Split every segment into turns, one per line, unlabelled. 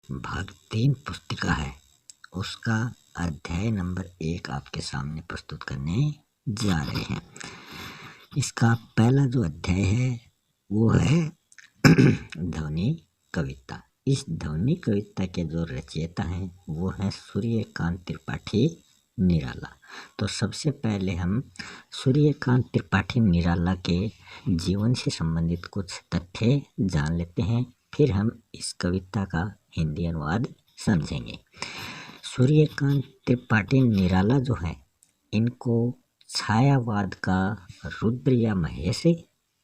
भाग 3 पुस्तिका है, उसका अध्याय नंबर 1 आपके सामने प्रस्तुत करने जा रहे हैं। इसका पहला जो अध्याय है वो है ध्वनि कविता। इस ध्वनि कविता के जो रचयिता हैं वो हैं सूर्यकांत त्रिपाठी निराला। तो सबसे पहले हम सूर्यकांत त्रिपाठी निराला के जीवन से संबंधित कुछ तथ्य जान लेते हैं, फिर हम इस कविता का हिंदी अनुवाद समझेंगे। सूर्यकांत त्रिपाठी निराला जो है, इनको छायावाद का रुद्र या महेश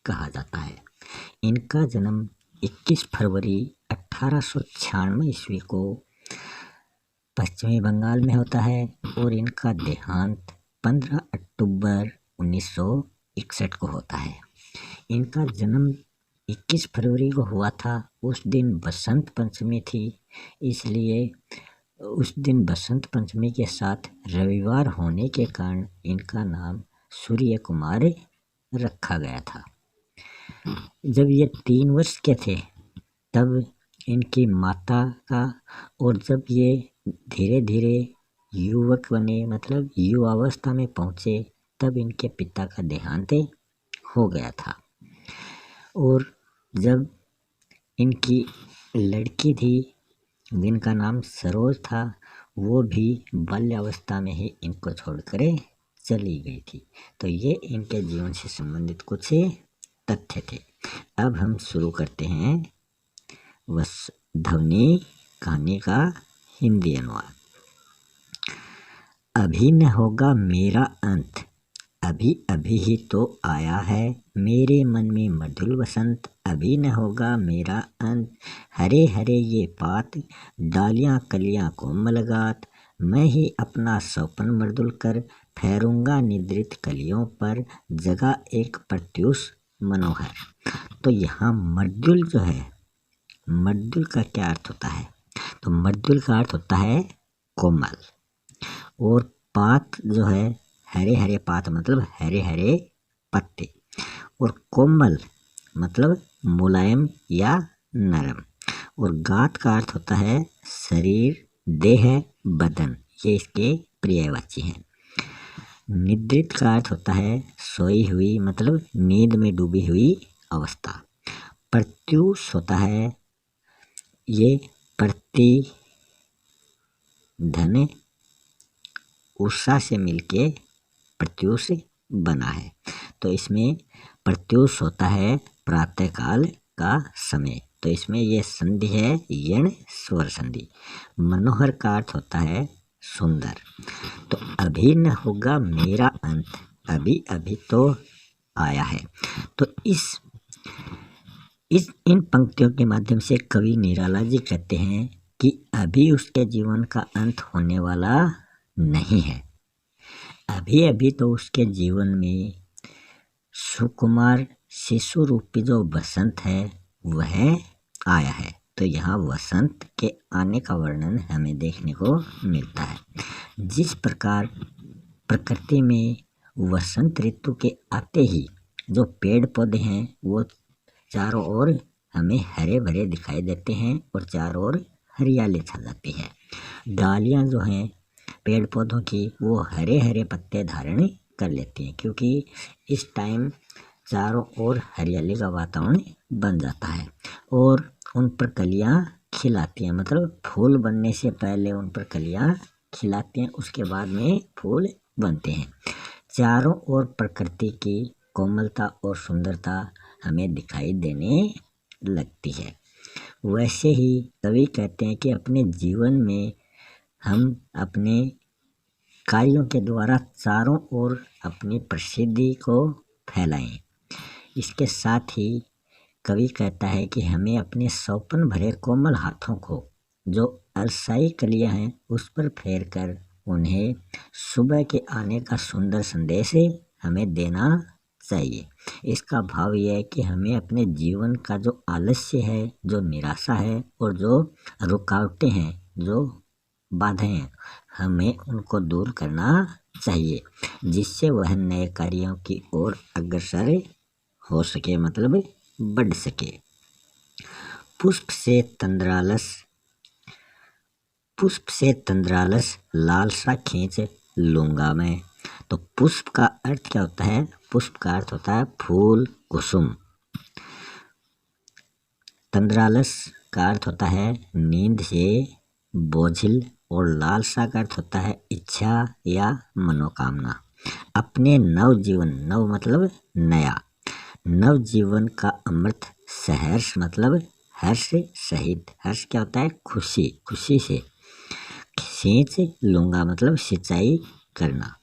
कहा जाता है। इनका जन्म 21 फरवरी 1896 ईस्वी को पश्चिमी बंगाल में होता है और इनका देहांत 15 अक्टूबर 1961 को होता है। इनका जन्म 21 फरवरी को हुआ था। उस दिन बसंत पंचमी थी, इसलिए उस दिन बसंत पंचमी के साथ रविवार होने के कारण इनका नाम सूर्य कुमार रखा गया था। जब ये 3 वर्ष के थे तब इनकी माता का, और जब ये धीरे धीरे युवक बने, मतलब युवावस्था में पहुँचे, तब इनके पिता का देहांत हो गया था। और जब इनकी लड़की थी जिनका नाम सरोज था, वो भी बाल्यावस्था में ही इनको छोड़कर चली गई थी। तो ये इनके जीवन से संबंधित कुछ तथ्य थे। अब हम शुरू करते हैं ध्वनि कहानी का हिंदी अनुवाद। अभी न होगा मेरा अंत, अभी अभी ही तो आया है मेरे मन में मधुर वसंत। अभी न होगा मेरा अंत, हरे हरे ये पात, डालियाँ कलियाँ कोमल गात। मैं ही अपना सौपन मर्दुल कर, फेरूंगा निद्रित कलियों पर, जगा एक प्रत्युष मनोहर। तो यहाँ मर्दुल जो है, मर्दुल का क्या अर्थ होता है? तो मर्दुल का अर्थ होता है कोमल, और पात जो है हरे हरे पात मतलब हरे हरे पत्ते, और कोमल मतलब मुलायम या नरम, और गात का अर्थ होता है शरीर, देह, बदन। ये इसके पर्यायवाची हैं। निद्रित का अर्थ होता है सोई हुई, मतलब नींद में डूबी हुई अवस्था। प्रत्युष होता है ये प्रति धन उषा से मिलके प्रत्युष बना है। तो इसमें प्रत्युष होता है प्रातःकाल का समय। तो इसमें ये संधि है यण स्वर संधि। मनोहर का अर्थ होता है सुंदर। तो अभी न होगा मेरा अंत, अभी अभी तो आया है। तो इन पंक्तियों के माध्यम से कवि निराला जी कहते हैं कि अभी उसके जीवन का अंत होने वाला नहीं है। अभी अभी तो उसके जीवन में सुकुमार शिशु रूपी जो बसंत है वह आया है। तो यहाँ वसंत के आने का वर्णन हमें देखने को मिलता है। जिस प्रकार प्रकृति में वसंत ऋतु के आते ही जो पेड़ पौधे हैं वो चारों ओर हमें हरे भरे दिखाई देते हैं और चारों ओर हरियाली छा जाती है। डालियाँ जो हैं पेड़ पौधों की वो हरे हरे पत्ते धारण कर लेती हैं, क्योंकि इस टाइम चारों ओर हरियाली का वातावरण बन जाता है और उन पर कलियाँ खिलाती हैं, मतलब फूल बनने से पहले उन पर कलियाँ खिलाती हैं, उसके बाद में फूल बनते हैं। चारों ओर प्रकृति की कोमलता और सुंदरता हमें दिखाई देने लगती है। वैसे ही कवि कहते हैं कि अपने जीवन में हम अपने कार्यों के द्वारा चारों ओर अपनी प्रसिद्धि को फैलाएं। इसके साथ ही कवि कहता है कि हमें अपने सौपन भरे कोमल हाथों को जो अरसाई कलियां हैं उस पर फेर कर उन्हें सुबह के आने का सुंदर संदेश हमें देना चाहिए। इसका भाव यह है कि हमें अपने जीवन का जो आलस्य है, जो निराशा है और जो रुकावटें हैं, जो बाधाएं हैं, हमें उनको दूर करना चाहिए, जिससे वह नए कार्यों की ओर अग्रसर हो सके, मतलब बढ़ सके। पुष्प से तंद्रालस पुष्प से तंद्रालस लालसा खींच लूंगा मैं। तो पुष्प का अर्थ क्या होता है? पुष्प का अर्थ होता है फूल, कुसुम। तंद्रालस का अर्थ होता है नींद से बोझिल, और लालसा का अर्थ होता है इच्छा या मनोकामना। अपने नवजीवन, नव मतलब नया, नवजीवन का अमृत सहर्ष मतलब हर्ष सहित। हर्ष क्या होता है? खुशी, खुशी से सींच लूंगा मतलब सिंचाई करना।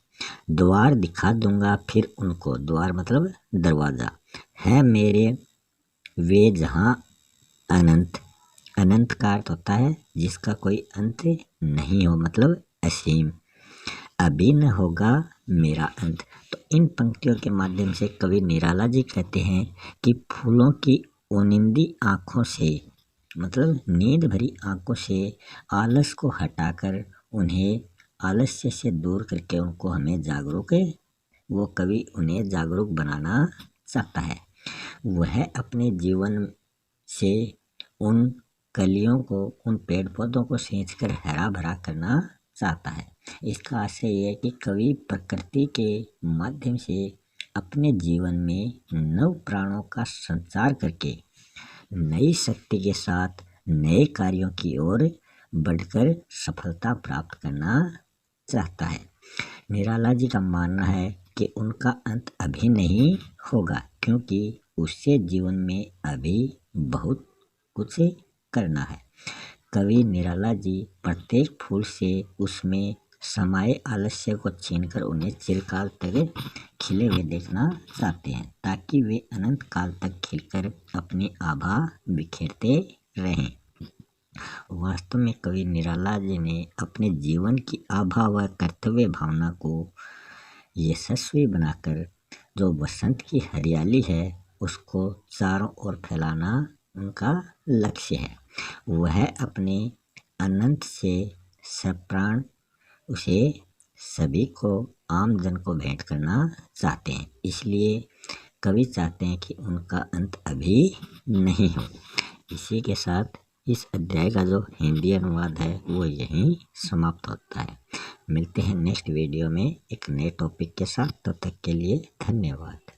द्वार दिखा दूंगा फिर उनको, द्वार मतलब दरवाजा। है मेरे वे जहाँ अनंत, अनंत का अर्थ होता है जिसका कोई अंत नहीं हो मतलब असीम। अभी न होगा मेरा अंत। तो इन पंक्तियों के माध्यम से कवि निराला जी कहते हैं कि फूलों की ओनिंदी आँखों से, मतलब नींद भरी आँखों से आलस को हटाकर, उन्हें आलस्य से दूर करके उनको हमें जागरूक, वो कवि उन्हें जागरूक बनाना चाहता है। वह अपने जीवन से उन कलियों को, उन पेड़ पौधों को सींचकर हरा भरा करना चाहता है। इसका आशय यह है कि कवि प्रकृति के माध्यम से अपने जीवन में नव प्राणों का संचार करके नई शक्ति के साथ नए कार्यों की ओर बढ़कर सफलता प्राप्त करना चाहता है। निराला जी का मानना है कि उनका अंत अभी नहीं होगा, क्योंकि उससे जीवन में अभी बहुत कुछ करना है। कवि निराला जी प्रत्येक फूल से उसमें समाये आलस्य को छीनकर उन्हें चिरकाल तक खिले हुए देखना चाहते हैं, ताकि वे अनंत काल तक खिलकर अपनी आभा बिखेरते रहें। वास्तव में कवि निराला जी ने अपने जीवन की आभा व कर्तव्य भावना को यशस्वी बनाकर जो बसंत की हरियाली है उसको चारों ओर फैलाना उनका लक्ष्य है। वह अपने अनंत से सप्राण उसे सभी को, आम जन को भेंट करना चाहते हैं। इसलिए कवि चाहते हैं कि उनका अंत अभी नहीं हो। इसी के साथ इस अध्याय का जो हिंदी अनुवाद है वो यहीं समाप्त होता है। मिलते हैं नेक्स्ट वीडियो में एक नए टॉपिक के साथ। तब तक के लिए धन्यवाद।